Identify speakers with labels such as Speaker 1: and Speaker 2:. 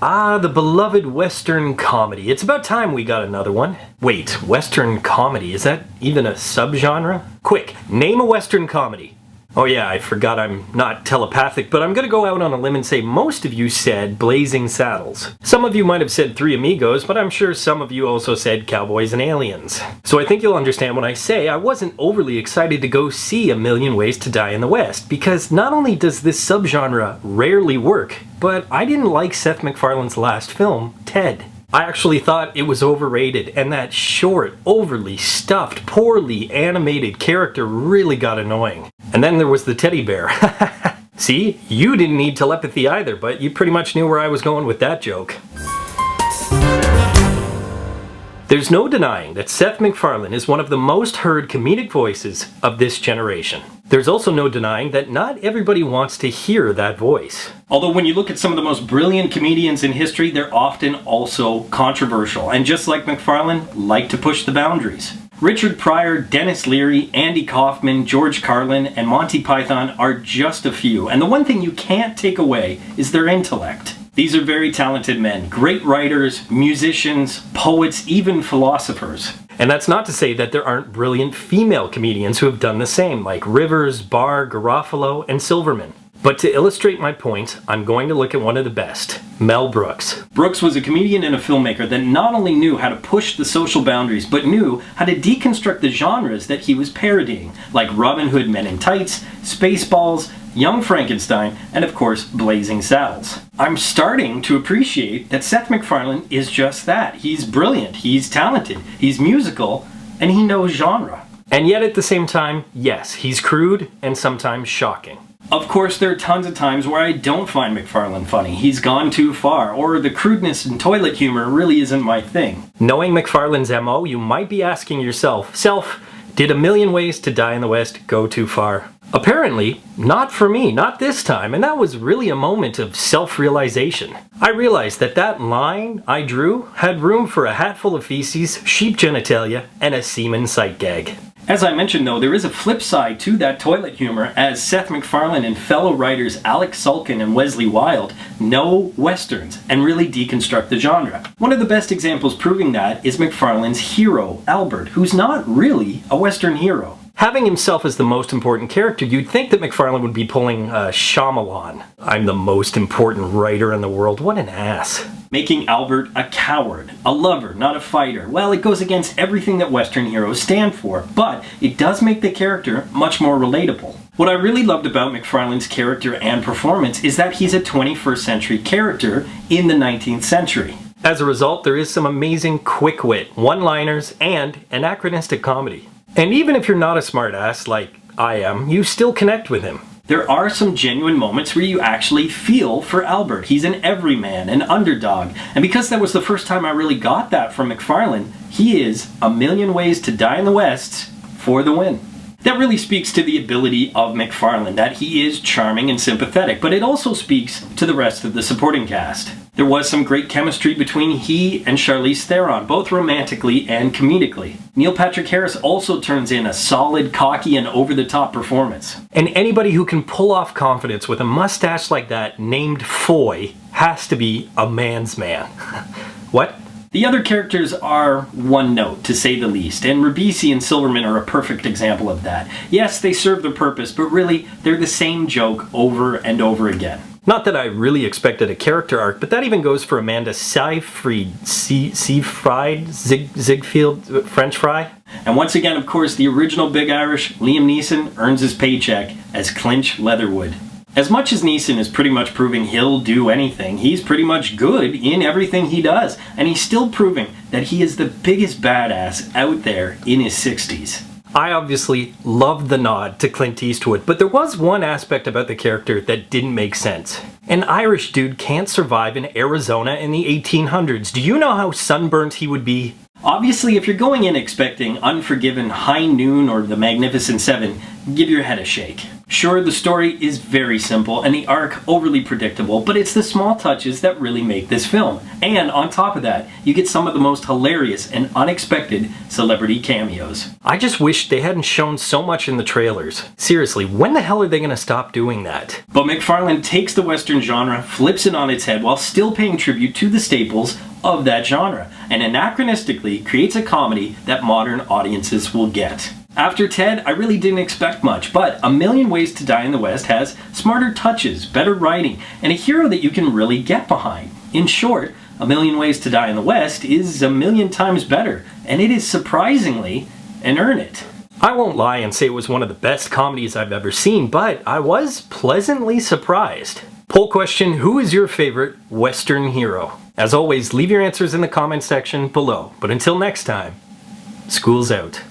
Speaker 1: Ah, the beloved Western comedy. It's about time we got another one. Wait, Western comedy, is that even a subgenre? Quick, name a Western comedy. Oh yeah, I forgot I'm not telepathic, but I'm gonna go out on a limb and say most of you said Blazing Saddles. Some of you might have said Three Amigos, but I'm sure some of you also said Cowboys and Aliens. So I think you'll understand when I say I wasn't overly excited to go see A Million Ways to Die in the West, because not only does this subgenre rarely work, but I didn't like Seth MacFarlane's last film, Ted. I actually thought it was overrated, and that short, overly stuffed, poorly animated character really got annoying. And then there was the teddy bear. See, you didn't need telepathy either, but you pretty much knew where I was going with that joke. There's no denying that Seth MacFarlane is one of the most heard comedic voices of this generation. There's also no denying that not everybody wants to hear that voice. Although when you look at some of the most brilliant comedians in history, they're often also controversial, and just like MacFarlane, like to push the boundaries. Richard Pryor, Dennis Leary, Andy Kaufman, George Carlin, and Monty Python are just a few, and the one thing you can't take away is their intellect. These are very talented men, great writers, musicians, poets, even philosophers. And that's not to say that there aren't brilliant female comedians who have done the same, like Rivers, Barr, Garofalo, and Silverman. But to illustrate my point, I'm going to look at one of the best, Mel Brooks. Brooks was a comedian and a filmmaker that not only knew how to push the social boundaries, but knew how to deconstruct the genres that he was parodying, like Robin Hood Men in Tights, Spaceballs, Young Frankenstein, and of course, Blazing Saddles. I'm starting to appreciate that Seth MacFarlane is just that. He's brilliant, he's talented, he's musical, and he knows genre. And yet at the same time, yes, he's crude and sometimes shocking. Of course, there are tons of times where I don't find MacFarlane funny. He's gone too far, or the crudeness and toilet humor really isn't my thing. Knowing MacFarlane's MO, you might be asking yourself, did A Million Ways to Die in the West go too far? Apparently, not for me, not this time, and that was really a moment of self-realization. I realized that that line I drew had room for a hatful of feces, sheep genitalia, and a semen sight gag. As I mentioned though, there is a flip side to that toilet humor, as Seth MacFarlane and fellow writers Alex Sulkin and Wesley Wild know westerns and really deconstruct the genre. One of the best examples proving that is MacFarlane's hero, Albert, who's not really a western hero. Having himself as the most important character, you'd think that MacFarlane would be pulling Shyamalan. I'm the most important writer in the world. What an ass. Making Albert a coward, a lover, not a fighter. Well, it goes against everything that Western heroes stand for, but it does make the character much more relatable. What I really loved about MacFarlane's character and performance is that he's a 21st century character in the 19th century. As a result, there is some amazing quick wit, one-liners, and anachronistic comedy. And even if you're not a smartass like I am, you still connect with him. There are some genuine moments where you actually feel for Albert. He's an everyman, an underdog. And because that was the first time I really got that from MacFarlane, he is A Million Ways to Die in the West for the win. That really speaks to the ability of MacFarlane, that he is charming and sympathetic, but it also speaks to the rest of the supporting cast. There was some great chemistry between he and Charlize Theron, both romantically and comedically. Neil Patrick Harris also turns in a solid, cocky, and over-the-top performance. And anybody who can pull off confidence with a mustache like that named Foy has to be a man's man. What? The other characters are one note, to say the least, and Ribisi and Silverman are a perfect example of that. Yes, they serve their purpose, but really, they're the same joke over and over again. Not that I really expected a character arc, but that even goes for Amanda Seyfried, Ziegfeld, French Fry. And once again, of course, the original Big Irish, Liam Neeson, earns his paycheck as Clinch Leatherwood. As much as Neeson is pretty much proving he'll do anything, he's pretty much good in everything he does, and he's still proving that he is the biggest badass out there in his 60s. I obviously loved the nod to Clint Eastwood, but there was one aspect about the character that didn't make sense. An Irish dude can't survive in Arizona in the 1800s. Do you know how sunburnt he would be? Obviously, if you're going in expecting Unforgiven, High Noon, or The Magnificent Seven, give your head a shake. Sure, the story is very simple and the arc overly predictable, but it's the small touches that really make this film. And on top of that, you get some of the most hilarious and unexpected celebrity cameos. I just wish they hadn't shown so much in the trailers. Seriously, when the hell are they gonna stop doing that? But MacFarlane takes the Western genre, flips it on its head while still paying tribute to the staples of that genre, and anachronistically creates a comedy that modern audiences will get. After Ted, I really didn't expect much, but A Million Ways to Die in the West has smarter touches, better writing, and a hero that you can really get behind. In short, A Million Ways to Die in the West is a million times better, and it is surprisingly an earn it. I won't lie and say it was one of the best comedies I've ever seen, but I was pleasantly surprised. Poll question, who is your favorite Western hero? As always, leave your answers in the comment section below. But until next time, school's out.